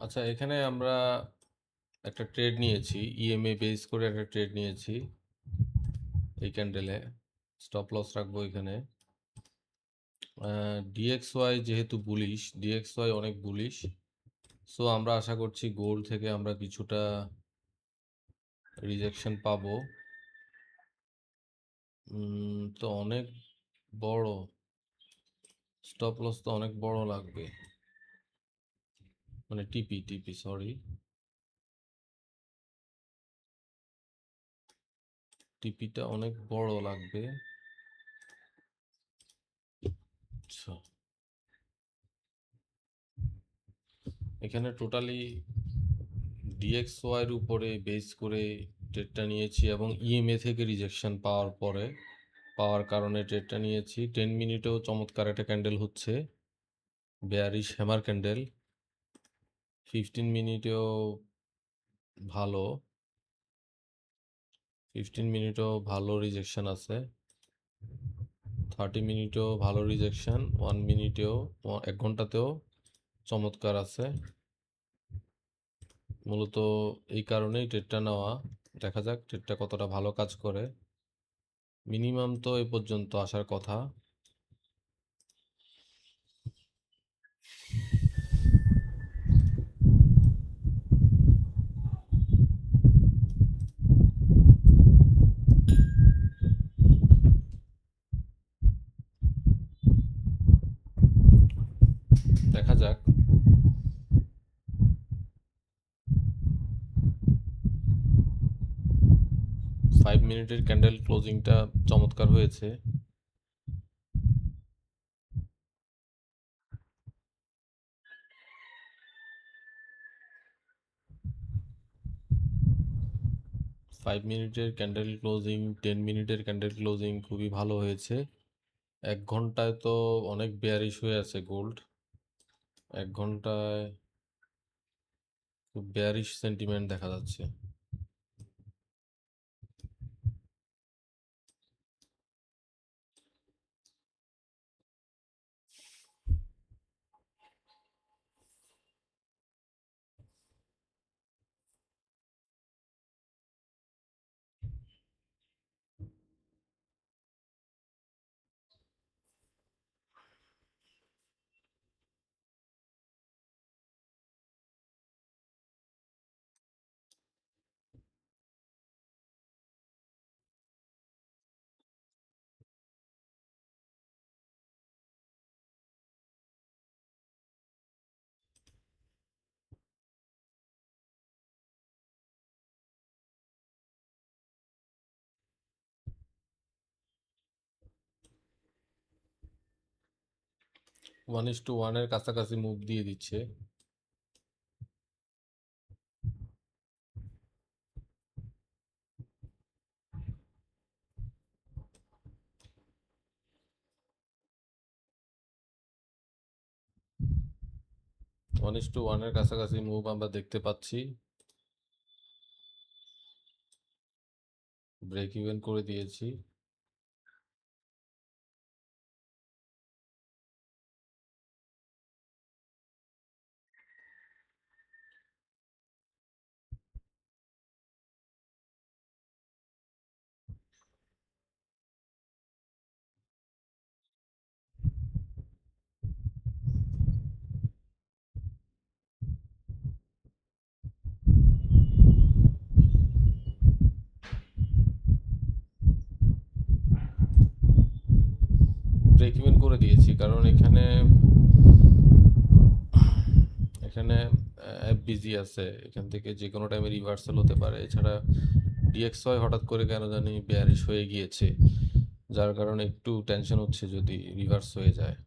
আচ্ছা, এখানে আমরা একটা ট্রেড নিয়েছি, ইএমএ বেস করে একটা ট্রেড নিয়েছি। এই ক্যান্ডেলে স্টপ লস রাখবো এখানে। ডিএক্সওয়াই যেহেতু বুলিশ, ডিএক্সওয়াই অনেক বুলিশ, সো আমরা আশা করছি গোল্ড থেকে আমরা কিছুটা রিজেকশন পাবো। তো অনেক বড় স্টপ লস তো অনেক বড় লাগবে, মানে টিপি টিপি সরি, টিপিটা অনেক বড় লাগবে। আচ্ছা, এখানে টোটালি ডিএক্সওয়াইয়ের উপরে বেস করে ট্রেডটা নিয়েছি এবং ইএমএ থেকে রিজেকশন পাওয়ার কারণে ট্রেডটা নিয়েছি। 10 মিনিটেও চমৎকার একটা ক্যান্ডেল হচ্ছে, বেয়ারিশ হ্যামার ক্যান্ডেল। 15 মিনিটেও ভালো, 15 মিনিটেও ভালো রিজেকশন আছে, 30 মিনিটেও ভালো রিজেকশন, 1 মিনিটেও, 1 ঘন্টাতেও চমৎকার আছে। মূলত এই কারণেই ট্রেডটা নেওয়া। দেখা যাক ট্রেডটা কতটা ভালো কাজ করে। মিনিমাম তো এ পর্যন্ত আসার কথা। দেখা যাক। 5 মিনিটের ক্যান্ডেল ক্লোজিংটা চমৎকার হয়েছে। ফাইভ মিনিটের ক্যান্ডেল ক্লোজিং, 10 মিনিটের ক্যান্ডেল ক্লোজিং খুবই ভালো হয়েছে। 1 ঘন্টায় তো অনেক বেয়ারিশ হয়ে আছে গোল্ড। 1 ঘন্টায় খুব বেয়ারিশ সেন্টিমেন্ট দেখা যাচ্ছে। ওয়ান ইস টু ওয়ানের কাছাকাছি মুভ দিয়ে দিচ্ছে। 1:1-এর কাছাকাছি মুভ আমরা দেখতে পাচ্ছি। ব্রেক ইভেন করে দিয়েছি। ব্রেক ইভেন করে দিয়েছি কারণ এখানে এখানে অ্যাপ বিজি আছে, এখান থেকে যে কোনো টাইমে রিভার্সাল হতে পারে। এছাড়া ডিএক্সওয়াই হঠাৎ করে কেন জানি বেয়ারিশ হয়ে গিয়েছে, যার কারণে একটু টেনশন হচ্ছে যদি রিভার্স হয়ে যায়।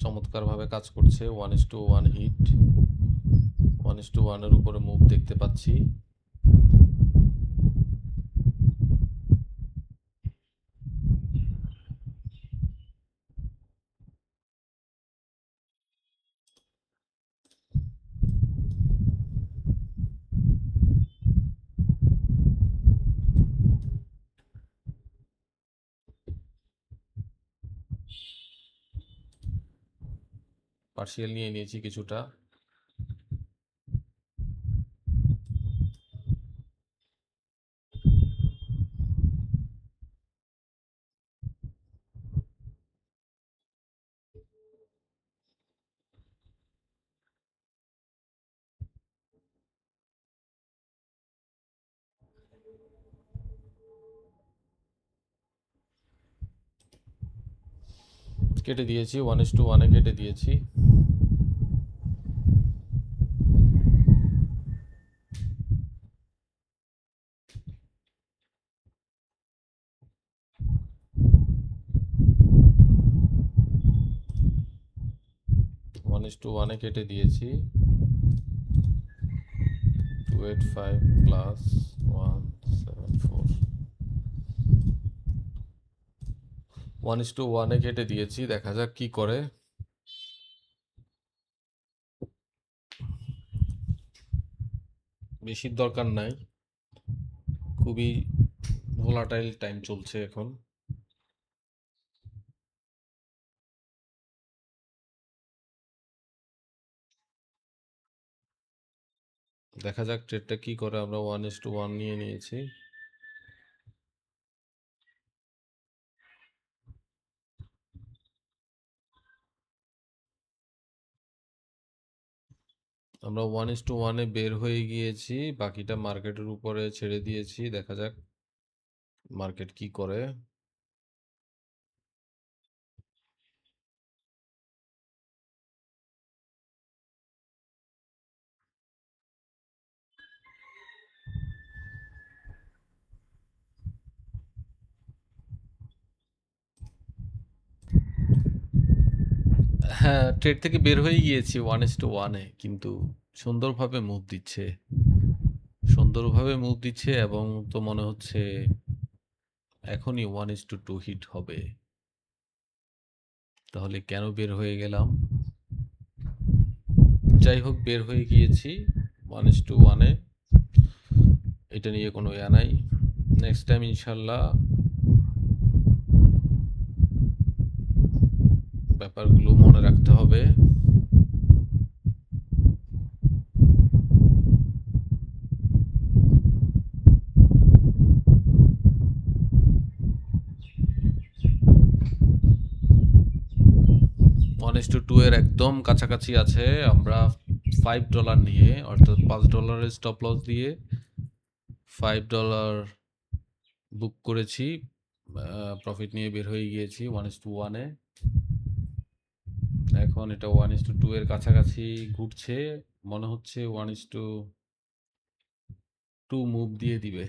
চমৎকারভাবে কাজ করছে। 1:1 হিট, 1:1-এর উপরে মুভ দেখতে পাচ্ছি। পার্শিয়াল নিয়ে নিয়েছি কিছুটা। কেটে দিয়েছি, 1:1 কেটে দিয়েছি। ওয়ান ইস টু ওয়ানে কেটে দিয়েছি। 285 প্লাস 174, 1:1 কেটে দিয়েছি, দেখা যাক কি করে। বেশির দরকার নাই, খুবই ভোলাটাইল টাইম চলছে এখন। দেখা যাক ট্রেডটা কি করে। আমরা 1:1 নিয়ে নিয়েছি। আমরা 1:1-এ বের হয়ে গিয়েছি, বাকিটা মার্কেটের উপরে ছেড়ে দিয়েছি। দেখা যাক মার্কেট কি করে। হ্যাঁ, ট্রেড থেকে বের হয়ে গিয়েছি 1:1-এ, কিন্তু সুন্দরভাবে মুভ দিচ্ছে, সুন্দরভাবে মুভ দিচ্ছে, এবং তো মনে হচ্ছে এখনই 1:2 হিট হবে। তাহলে কেন বের হয়ে গেলাম? যাই হোক, বের হয়ে গিয়েছি 1:1-এ। এটা নিয়ে কোনো ইয়া নাই। নেক্সট টাইম ইনশাল্লাহ ব্যাপারগুলো মনে রাখতে হবে। $1:2 এর একদম কাছাকাছি আছে। আমরা $5 নিয়ে, অর্থাৎ $5 স্টপ লস দিয়ে $5 বুক করেছি। প্রফিট নিয়ে বের হয়ে গিয়েছি 1:1-এ। এখন এটা 1:2 এর কাছাকাছি ঘুরছে, মনে হচ্ছে 1:2 মুভ দিয়ে দিবে।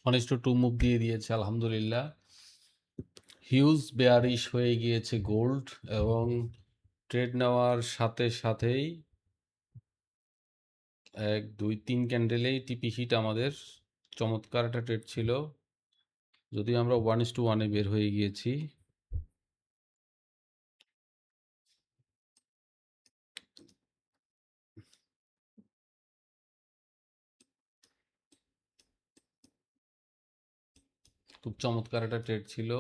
অনেস্ট টু মুভ দিয়ে দিয়েছে, আলহামদুলিল্লাহ। হিউজ বেয়ারিশ হয়ে গিয়েছে গোল্ড, এবং ট্রেড নেওয়ার সাথে সাথেই 1 2 3 ক্যান্ডেলেই টিপি হিট আমাদের। চমৎকার একটা ট্রেড ছিল, যদিও আমরা 1:1-এ বের হয়ে গিয়েছি। খুব চমৎকার একটা ট্রেড ছিল।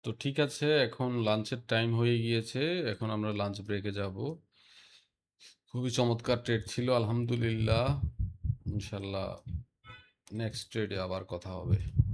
তো ঠিক আছে, এখন লাঞ্চের টাইম হয়ে গিয়েছে। এখন আমরা লাঞ্চ ব্রেকে যাব। খুবই চমৎকার ট্রেড ছিল আলহামদুলিল্লাহ। ইনশাল্লাহ নেক্সট ট্রেডে আবার কথা হবে।